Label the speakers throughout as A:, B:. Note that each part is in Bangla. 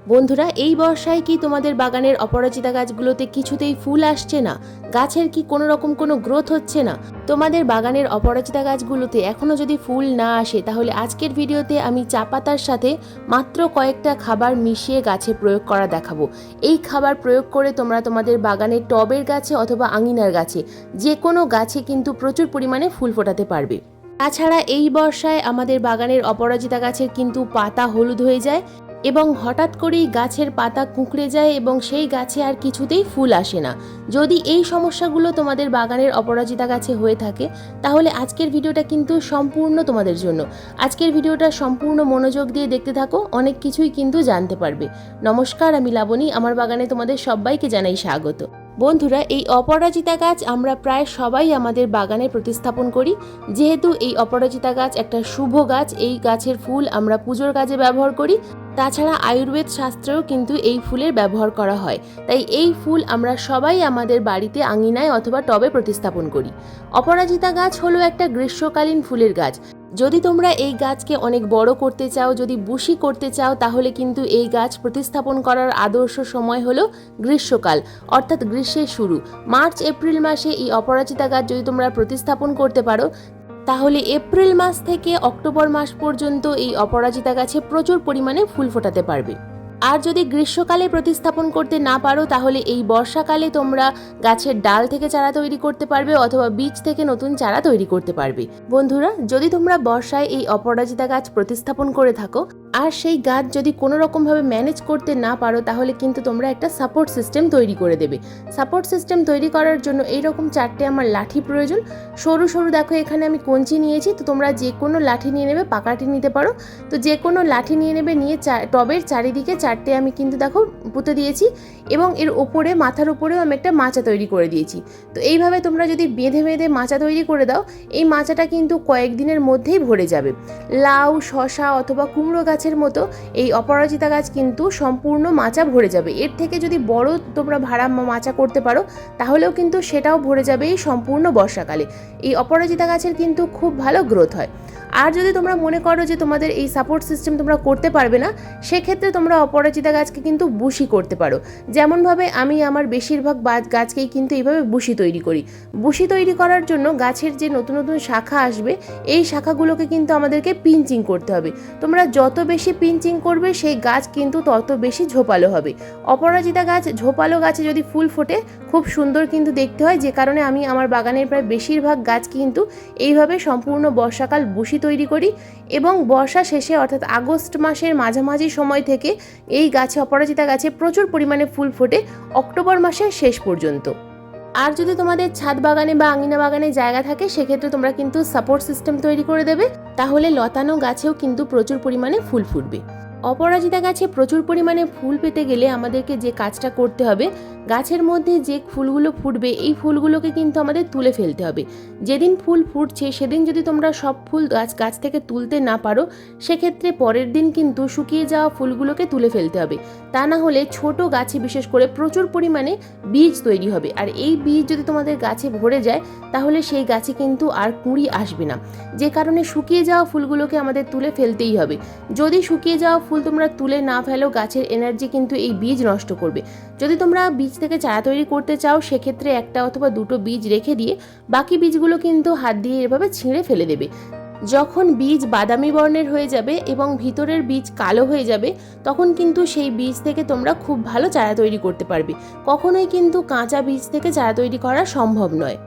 A: বন্ধুরা, এই বর্ষায় কি তোমাদের বাগানের অপরাজিতা গাছগুলোতে কিছুতেই ফুল আসছে না? গাছের কি কোনো রকম কোনো গ্রোথ হচ্ছে না? তোমাদের বাগানের অপরাজিতা গাছগুলোতে এখনও যদি ফুল না আসে, তাহলে আজকের ভিডিওতে আমি চা পাতার সাথে মাত্র কয়েকটা খাবার মিশিয়ে গাছে প্রয়োগ করা দেখাবো। এই খাবার প্রয়োগ করে তোমরা তোমাদের বাগানের টবের গাছে অথবা আঙিনার গাছে যে কোনো গাছে কিন্তু প্রচুর পরিমাণে ফুল ফোটাতে পারবে। তাছাড়া এই বর্ষায় আমাদের বাগানের অপরাজিতা গাছের কিন্তু পাতা হলুদ হয়ে যায় এবং হঠাৎ করেই গাছের পাতা কুঁকড়ে যায় এবং সেই গাছে আর কিছুতেই ফুল আসে না। যদি এই সমস্যাগুলো তোমাদের বাগানের অপরাজিতা গাছে হয়ে থাকে, তাহলে আজকের ভিডিওটা কিন্তু সম্পূর্ণ তোমাদের জন্য। আজকের ভিডিওটা সম্পূর্ণ মনোযোগ দিয়ে দেখতে থাকো, অনেক কিছুই কিন্তু জানতে পারবে। নমস্কার, আমি লাবণী, আমার বাগানে তোমাদের সবাইকে জানাই স্বাগত। বন্ধুরা, এই অপরাজিতা গাছ আমরা প্রায় সবাই আমাদের বাগানে প্রতিস্থাপন করি। যেহেতু এই অপরাজিতা গাছ একটা শুভ গাছ, এই গাছের ফুল আমরা পুজোর কাজে ব্যবহার করি। তাছাড়া আয়ুর্বেদ শাস্ত্রেও কিন্তু এই ফুলের ব্যবহার করা হয়। তাই এই ফুল আমরা সবাই আমাদের বাড়িতে আঙিনায় অথবা টবে প্রতিস্থাপন করি। অপরাজিতা গাছ হলো একটা গ্রীষ্মকালীন ফুলের গাছ। যদি তোমরা এই গাছকে অনেক বড় করতে চাও, যদি বুশি করতে চাও, তাহলে কিন্তু এই গাছ প্রতিস্থাপন করার আদর্শ সময় হলো গ্রীষ্মকাল, অর্থাৎ গ্রীষ্মের শুরু। মার্চ এপ্রিল মাসে এই অপরাজিতা গাছ যদি তোমরা প্রতিস্থাপন করতে পারো, তাহলে এপ্রিল মাস থেকে অক্টোবর মাস পর্যন্ত এই অপরাজিতা গাছে প্রচুর পরিমাণে ফুল ফোটাতে পারবে। আর যদি গ্রীষ্মকালে প্রতিস্থাপন করতে না পারো, তাহলে এই বর্ষাকালে তোমরা গাছের ডাল থেকে চারা তৈরি করতে পারবে অথবা বীজ থেকে নতুন চারা তৈরি করতে পারবে। বন্ধুরা, যদি তোমরা বর্ষায় এই অপরাজিতা গাছ প্রতিস্থাপন করে থাকো আর সেই গাছ যদি কোনো রকমভাবে ম্যানেজ করতে না পারো, তাহলে কিন্তু তোমরা একটা সাপোর্ট সিস্টেম তৈরি করে দেবে। সাপোর্ট সিস্টেম তৈরি করার জন্য এইরকম 4টে আমার লাঠি প্রয়োজন। সরু সরু দেখো, এখানে আমি কঞ্চি নিয়েছি, তো তোমরা যে কোনো লাঠি নিয়ে নেবে, পাকাটি নিতে পারো। তো যে কোনো লাঠি নিয়ে নেবে, নিয়ে টবের চারিদিকে 4টে আমি কিন্তু দেখো পুঁতে দিয়েছি এবং এর ওপরে মাথার উপরেও আমি একটা মাচা তৈরি করে দিয়েছি। তো এইভাবে তোমরা যদি বেঁধে বেঁধে মাচা তৈরি করে দাও, এই মাচাটা কিন্তু কয়েকদিনের মধ্যেই ভরে যাবে। লাউ, শশা অথবা কুমড়ো গাছের মতো এই অপরাজিতা গাছ কিন্তু সম্পূর্ণ মাচা ভরে যাবে। এর থেকে যদি বড় তোমরা ভাড়া মাচা করতে পারো, তাহলেও কিন্তু সেটাও ভরে যাবে এই সম্পূর্ণ বর্ষাকালে। এই অপরাজিতা গাছের কিন্তু খুব ভালো গ্রোথ হয়। আর যদি তোমরা মনে করো যে তোমাদের এই সাপোর্ট সিস্টেম তোমরা করতে পারবে না, সেক্ষেত্রে তোমরা অপরাজিতা গাছকে কিন্তু বুশি করতে পারো। যেমনভাবে আমি আমার বেশিরভাগ গাছকেই কিন্তু এইভাবে বুশি তৈরি করি। বুশি তৈরি করার জন্য গাছের যে নতুন নতুন শাখা আসবে, এই শাখাগুলোকে কিন্তু আমাদেরকে পিঞ্চিং করতে হবে। তোমরা যত বেশি পিঞ্চিং করবে, সেই গাছ কিন্তু তত বেশি ঝোপালো হবে। অপরাজিতা গাছ ঝোপালো গাছে যদি ফুল ফোটে, খুব সুন্দর কিন্তু দেখতে হয়। যে কারণে আমি আমার বাগানের প্রায় বেশিরভাগ গাছ কিন্তু এইভাবে সম্পূর্ণ বর্ষাকাল বুশি তৈরি করি এবং বর্ষা শেষে অর্থাৎ আগস্ট মাসের মাঝামাঝি সময় থেকে এই গাছে, অপরাজিতা গাছে প্রচুর পরিমাণে ফুল ফোটে অক্টোবর মাসের শেষ পর্যন্ত। আর যদি তোমাদের ছাদ বাগানে বা আঙিনা বাগানে জায়গা থাকে, সেক্ষেত্রে তোমরা কিন্তু সাপোর্ট সিস্টেম তৈরি করে দেবে, তাহলে লতানো গাছেও কিন্তু প্রচুর পরিমাণে ফুল ফুটবে। অপরাজিতা গাছে প্রচুর পরিমাণে ফুল পেতে গেলে আমাদেরকে যে কাজটা করতে হবে, গাছের মধ্যে যে ফুলগুলো ফুটবে, এই ফুলগুলোকে কিন্তু আমাদের তুলে ফেলতে হবে। যেদিন ফুল ফুটছে সেদিন যদি তোমরা সব ফুল গাছ থেকে তুলতে না পারো, সেক্ষেত্রে পরের দিন কিন্তু শুকিয়ে যাওয়া ফুলগুলোকে তুলে ফেলতে হবে। তা না হলে ছোট গাছে বিশেষ করে প্রচুর পরিমাণে বীজ তৈরি হবে, আর এই বীজ যদি তোমাদের গাছে ভরে যায়, তাহলে সেই গাছে কিন্তু আর কুঁড়ি আসবে না। যে কারণে শুকিয়ে যাওয়া ফুলগুলোকে আমাদের তুলে ফেলতেই হবে। যদি শুকিয়ে যাওয়া ফুল তোমরা তুলে না ফেলো, গাছের এনার্জি কিন্তু এই বীজ নষ্ট করবে। যদি তোমরা বীজ থেকে চারা তৈরি করতে চাও, সেক্ষেত্রে একটা অথবা দুটো বীজ রেখে দিয়ে বাকি বীজগুলো কিন্তু হাত দিয়ে এভাবে ছিঁড়ে ফেলে দেবে। যখন বীজ বাদামি বর্ণের হয়ে যাবে এবং ভিতরের বীজ কালো হয়ে যাবে, তখন কিন্তু সেই বীজ থেকে তোমরা খুব ভালো চারা তৈরি করতে পারবে। কখনোই কিন্তু কাঁচা বীজ থেকে চারা তৈরি করা সম্ভব নয়।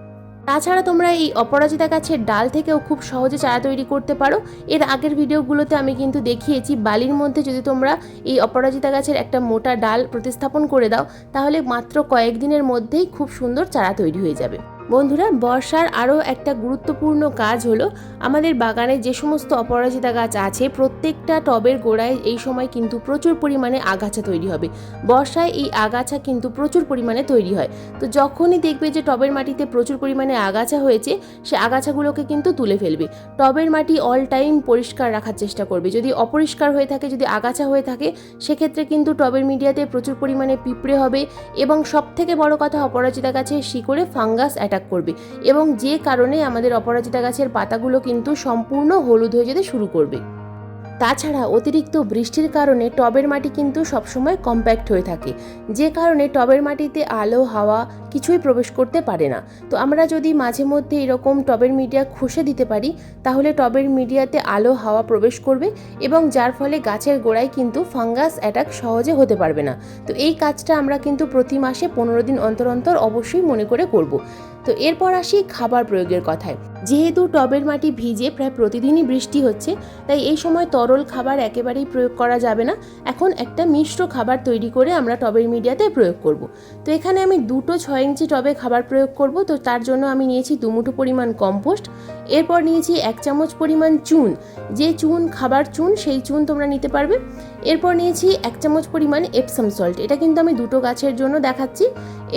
A: তাছাড়া তোমরা এই অপরাজিতা গাছের ডাল থেকেও খুব সহজে চারা তৈরি করতে পারো। এর আগের ভিডিওগুলোতে আমি কিন্তু দেখিয়েছি, বালির মধ্যে যদি তোমরা এই অপরাজিতা গাছের একটা মোটা ডাল প্রতিস্থাপন করে দাও, তাহলে মাত্র কয়েকদিনের মধ্যেই খুব সুন্দর চারা তৈরি হয়ে যাবে। বন্ধুরা, বর্ষার আরও একটা গুরুত্বপূর্ণ কাজ হলো, আমাদের বাগানে যে সমস্ত অপরাজিতা গাছ আছে, প্রত্যেকটা টবের গোড়ায় এই সময় কিন্তু প্রচুর পরিমাণে আগাছা তৈরি হবে। বর্ষায় এই আগাছা কিন্তু প্রচুর পরিমাণে তৈরি হয়। তো যখনই দেখবে যে টবের মাটিতে প্রচুর পরিমাণে আগাছা হয়েছে, সে আগাছাগুলোকে কিন্তু তুলে ফেলবে। টবের মাটি অল টাইম পরিষ্কার রাখার চেষ্টা করবে। যদি অপরিষ্কার হয়ে থাকে, যদি আগাছা হয়ে থাকে, সেক্ষেত্রে কিন্তু টবের মিডিয়াতে প্রচুর পরিমাণে পিঁপড়ে হবে এবং সবথেকে বড় কথা, অপরাজিতা গাছের শিকড়ে ফাঙ্গাস অ্যাটাক করবে এবং যে কারণে আমাদের অপরাজিতা গাছের পাতাগুলো কিন্তু সম্পূর্ণ হলুদ হয়ে যেতে শুরু করবে। তাছাড়া অতিরিক্ত বৃষ্টির কারণে টবের মাটি কিন্তু সবসময় কম্প্যাক্ট হয়ে থাকে, যে কারণে টবের মাটিতে আলো হাওয়া কিছুই প্রবেশ করতে পারে না। তো আমরা যদি মাঝে মধ্যে এরকম টবের মিডিয়া ঘষে দিতে পারি, তাহলে টবের মিডিয়াতে আলো হাওয়া প্রবেশ করবে এবং যার ফলে গাছের গোড়ায় কিন্তু ফাঙ্গাস অ্যাটাক সহজে হতে পারবে না। তো এই কাজটা আমরা কিন্তু প্রতি মাসে 15 দিন অন্তর অন্তর অবশ্যই মনে করে করব। তো এরপর আসি খাবার প্রয়োগের কথায়। যেহেতু টবের মাটি ভিজে প্রায় প্রতিদিনই বৃষ্টি হচ্ছে, তাই এই সময় তরল খাবার একেবারেই প্রয়োগ করা যাবে না। এখন একটা মিশ্র খাবার তৈরি করে আমরা টবের মিডিয়াতে প্রয়োগ করব। তো এখানে আমি 2টো 6 ইঞ্চি টবে খাবার প্রয়োগ করব। তো তার জন্য আমি নিয়েছি 2 মুঠো পরিমাণ কম্পোস্ট, এরপর নিয়েছি 1 চামচ পরিমাণ চুন, যে চুন খাবার চুন সেই চুন তোমরা নিতে পারবে। এরপর নিয়েছি 1 চামচ পরিমাণ এপসাম সল্ট, এটা কিন্তু আমি 2টো গাছের জন্য দেখাচ্ছি।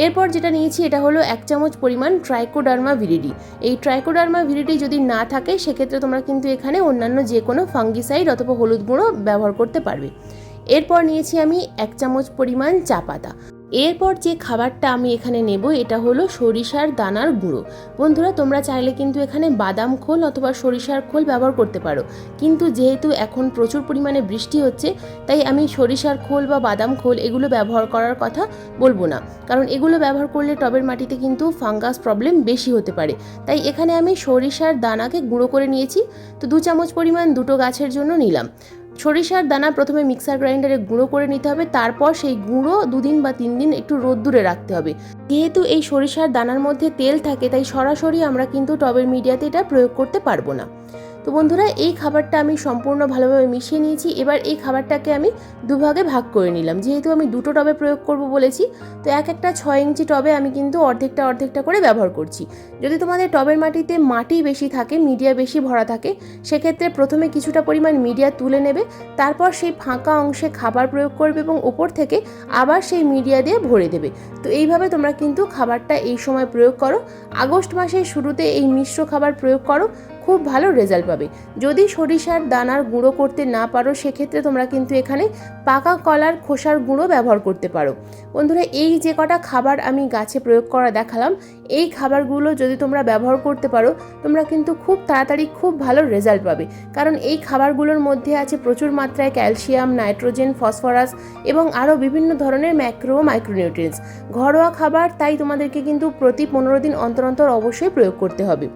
A: এরপর যেটা নিয়েছি এটা হলো 1 চামচ পরিমাণ ট্রাইকোডার্মা ভিরিডি। এই ট্রাইকোডার্মা ভিরিডি যদি না থাকে সেক্ষেত্রে তোমরা কিন্তু এখানে অন্যান্য যে কোনো ফাঙ্গিসাইড অথবা হলুদ গুঁড়ো ব্যবহার করতে পারবে। এরপর নিয়েছি আমি 1 চামচ পরিমাণ চা পাতা। এরপর যে খাবারটা আমি এখানে নেব এটা হলো সরিষার দানার গুঁড়ো। বন্ধুরা, তোমরা চাইলে কিন্তু এখানে বাদাম খোল অথবা সরিষার খোল ব্যবহার করতে পারো, কিন্তু যেহেতু এখন প্রচুর পরিমাণে বৃষ্টি হচ্ছে তাই আমি সরিষার খোল বা বাদাম খোল এগুলো ব্যবহার করার কথা বলবো না, কারণ এগুলো ব্যবহার করলে টবের মাটিতে কিন্তু ফাঙ্গাস প্রবলেম বেশি হতে পারে। তাই এখানে আমি সরিষার দানাকে গুঁড়ো করে নিয়েছি। তো 2 চামচ পরিমাণ 2টো গাছের জন্য নিলাম। সরিষার দানা প্রথমে মিক্সার গ্রাইন্ডারে গুঁড়ো করে নিতে হবে, তারপর সেই গুঁড়ো 2 দিন বা 3 দিন একটু রোদ্দুরে রাখতে হবে। যেহেতু এই সরিষার দানার মধ্যে তেল থাকে তাই সরাসরি আমরা কিন্তু টবের মিডিয়াতে এটা প্রয়োগ করতে পারবো না। তো বন্ধুরা, এই খাবারটা আমি সম্পূর্ণ ভালোভাবে মিশিয়ে নিয়েছি। এবার এই খাবারটাকে আমি দুভাগে ভাগ করে নিলাম। যেহেতু আমি 2টো টবে প্রয়োগ করব বলেছি, তো একটা 6 ইঞ্চি টবে আমি কিন্তু অর্ধেকটা করে ব্যবহার করছি। যদি তোমাদের টবের মাটিতে মাটি বেশি থাকে, মিডিয়া বেশি ভরা থাকে, সেক্ষেত্রে প্রথমে কিছুটা পরিমাণ মিডিয়া তুলে নেবে, তারপর সেই ফাঁকা অংশে খাবার প্রয়োগ করবে এবং ওপর থেকে আবার সেই মিডিয়া দিয়ে ভরে দেবে। তো এইভাবে তোমরা কিন্তু খাবারটা এই সময় প্রয়োগ করো। আগস্ট মাসের শুরুতে এই মিশ্র খাবার প্রয়োগ করো, খুব ভালো রেজাল্ট পাবে। যদি সরিষার দানার গুঁড়ো করতে না পারো সেক্ষেত্রে তোমরা কিন্তু এখানে পাকা কলার খোসার গুঁড়ো ব্যবহার করতে পারো। বন্ধুরা, এই যে কটা খাবার আমি গাছে প্রয়োগ করা দেখালাম, এই খাবারগুলো যদি তোমরা ব্যবহার করতে পারো তোমরা কিন্তু খুব তাড়াতাড়ি খুব ভালো রেজাল্ট পাবে, কারণ এই খাবারগুলোর মধ্যে আছে প্রচুর মাত্রায় ক্যালসিয়াম, নাইট্রোজেন, ফসফরাস এবং আরও বিভিন্ন ধরনের ম্যাক্রো ও মাইক্রোনিউট্রিয়েন্টস। ঘরোয়া খাবার, তাই তোমাদেরকে কিন্তু প্রতি 15 দিন অন্তর অন্তর অবশ্যই প্রয়োগ করতে হবে।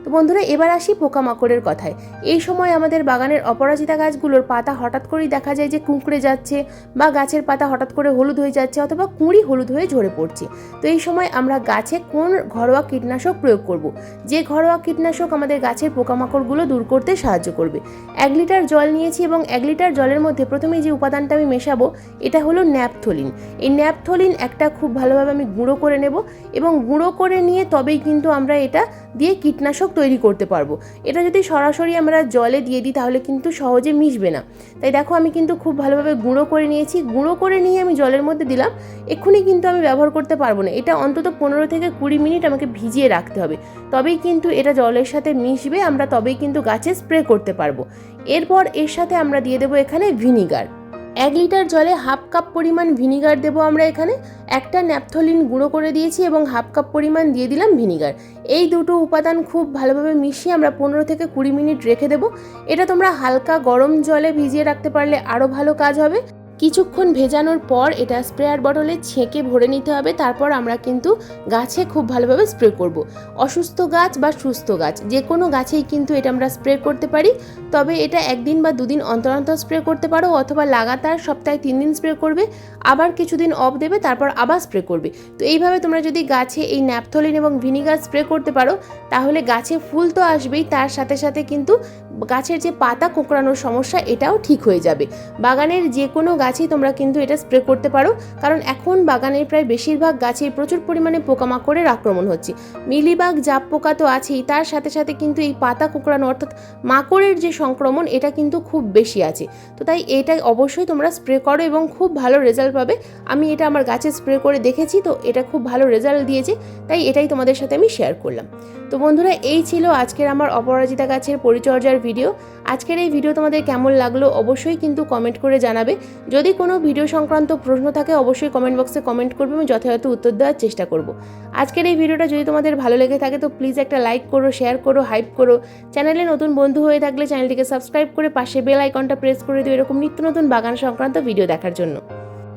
A: তো বন্ধুরা, এবার আসি পোকামাকড়ের কথায়। এই সময় আমাদের বাগানের অপরাজিতা গাছগুলোর পাতা হঠাৎ করেই দেখা যায় যে কুঁকড়ে যাচ্ছে, বা গাছের পাতা হঠাৎ করে হলুদ হয়ে যাচ্ছে, অথবা কুঁড়ি হলুদ হয়ে ঝরে পড়ছে। তো এই সময় আমরা গাছে কোন ঘরোয়া কীটনাশক প্রয়োগ করব, যে ঘরোয়া কীটনাশক আমাদের গাছের পোকামাকড়গুলো দূর করতে সাহায্য করবে। 1 লিটার জল নিয়েছি এবং 1 লিটার জলের মধ্যে প্রথমে যে উপাদানটা আমি মেশাবো এটা হলো ন্যাপথলিন। এই ন্যাপথলিন একটা খুব ভালোভাবে আমি গুঁড়ো করে নেব এবং গুঁড়ো করে নিয়ে তবেই কিন্তু আমরা এটা দিয়ে কীটনাশক তৈরি করতে পারবো। এটা যদি সরাসরি আমরা জলে দিয়ে দিই তাহলে কিন্তু সহজে মিশবে না। তাই দেখো, আমি কিন্তু খুব ভালোভাবে গুঁড়ো করে নিয়েছি। গুঁড়ো করে নিয়ে আমি জলের মধ্যে দিলাম। এক্ষুনি কিন্তু আমি ব্যবহার করতে পারবো না, এটা অন্তত 15 থেকে 20 মিনিট আমাকে ভিজিয়ে রাখতে হবে, তবেই কিন্তু এটা জলের সাথে মিশবে, আমরা তবেই কিন্তু গাছে স্প্রে করতে পারবো। এরপর এর সাথে আমরা দিয়ে দেবো এখানে ভিনিগার। 1 লিটার জলে 1/2 কাপ পরিমাণ ভিনিগার দেবো আমরা এখানে। একটা ন্যাপথলিন গুঁড়ো করে দিয়েছি এবং 1/2 কাপ পরিমাণ দিয়ে দিলাম ভিনিগার। এই দুটো উপাদান খুব ভালোভাবে মিশিয়ে আমরা 15 থেকে 20 মিনিট রেখে দেবো। এটা তোমরা হালকা গরম জলে ভিজিয়ে রাখতে পারলে আরও ভালো কাজ হবে। কিছুক্ষণ ভেজানোর পর এটা স্প্রেয়ার বটলে ছেঁকে ভরে নিতে হবে। তারপর আমরা কিন্তু গাছে খুব ভালোভাবে স্প্রে করব। অসুস্থ গাছ বা সুস্থ গাছ যে কোনো গাছেই কিন্তু এটা আমরা স্প্রে করতে পারি, তবে এটা 1 দিন বা 2 দিন অন্তর অন্তর স্প্রে করতে পারো, অথবা লাগাতার সপ্তাহে 3 দিন স্প্রে করবে, আবার কিছুদিন অফ দেবে, তারপর আবার স্প্রে করবে। তো এইভাবে তোমরা যদি গাছে এই ন্যাপথলিন এবং ভিনিগার স্প্রে করতে পারো তাহলে গাছে ফুল তো আসবেই, তার সাথে সাথে কিন্তু গাছের যে পাতা কোঁকড়ানোর সমস্যা এটাও ঠিক হয়ে যাবে। বাগানের যে কোনো গাছেই তোমরা কিন্তু এটা স্প্রে করতে পারো, কারণ এখন বাগানের প্রায় বেশিরভাগ গাছেই প্রচুর পরিমাণে পোকামাকড়ের আক্রমণ হচ্ছে। মিলিবাগ, জাপ পোকা তো আছেই, তার সাথে সাথে কিন্তু এই পাতা কোঁকড়ানো অর্থাৎ মাকড়ের যে সংক্রমণ এটা কিন্তু খুব বেশি আছে। তো তাই এটা অবশ্যই তোমরা স্প্রে করো এবং খুব ভালো রেজাল্ট পাবে। আমি এটা আমার গাছে স্প্রে করে দেখেছি, তো এটা খুব ভালো রেজাল্ট দিয়েছে, তাই এটাই তোমাদের সাথে আমি শেয়ার করলাম। তো বন্ধুরা, এই ছিল আজকের আমার অপরাজিতা গাছের পরিচর্যার ভিডিও। আজকের এই ভিডিও তোমাদের কেমন লাগলো অবশ্যই কিন্তু কমেন্ট করে জানাবে। যদি কোনো ভিডিও সংক্রান্ত প্রশ্ন থাকে অবশ্যই কমেন্ট বক্সে কমেন্ট করবে, আমি যথাযথ উত্তর দেওয়ার চেষ্টা করব। আজকের এই ভিডিওটা যদি তোমাদের ভালো লেগে থাকে তো প্লিজ একটা লাইক করো, শেয়ার করো, হাইপ করো। চ্যানেলে নতুন বন্ধু হয়ে থাকলে চ্যানেলটিকে সাবস্ক্রাইব করে পাশে বেল আইকনটা প্রেস করে দিও এরকম নিত্য নতুন বাগান সংক্রান্ত ভিডিও দেখার জন্য।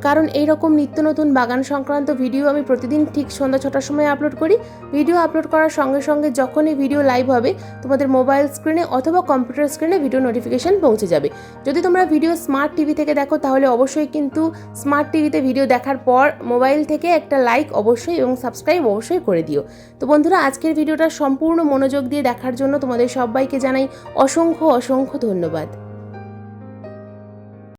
A: কারণ এইরকম নিত্য নতুন বাগান সংক্রান্ত ভিডিও আমি প্রতিদিন ঠিক সন্ধ্যা 6টার সময় আপলোড করি। ভিডিও আপলোড করার সঙ্গে সঙ্গে যখনই ভিডিও লাইভ হবে তোমাদের মোবাইল স্ক্রিনে অথবা কম্পিউটার স্ক্রিনে ভিডিও নোটিফিকেশান পৌঁছে যাবে। যদি তোমরা ভিডিও স্মার্ট টিভি থেকে দেখো তাহলে অবশ্যই কিন্তু স্মার্ট টিভিতে ভিডিও দেখার পর মোবাইল থেকে একটা লাইক অবশ্যই এবং সাবস্ক্রাইব অবশ্যই করে দিও। তো বন্ধুরা, আজকের ভিডিওটা সম্পূর্ণ মনোযোগ দিয়ে দেখার জন্য তোমাদের সবাইকে জানাই অসংখ্য অসংখ্য ধন্যবাদ।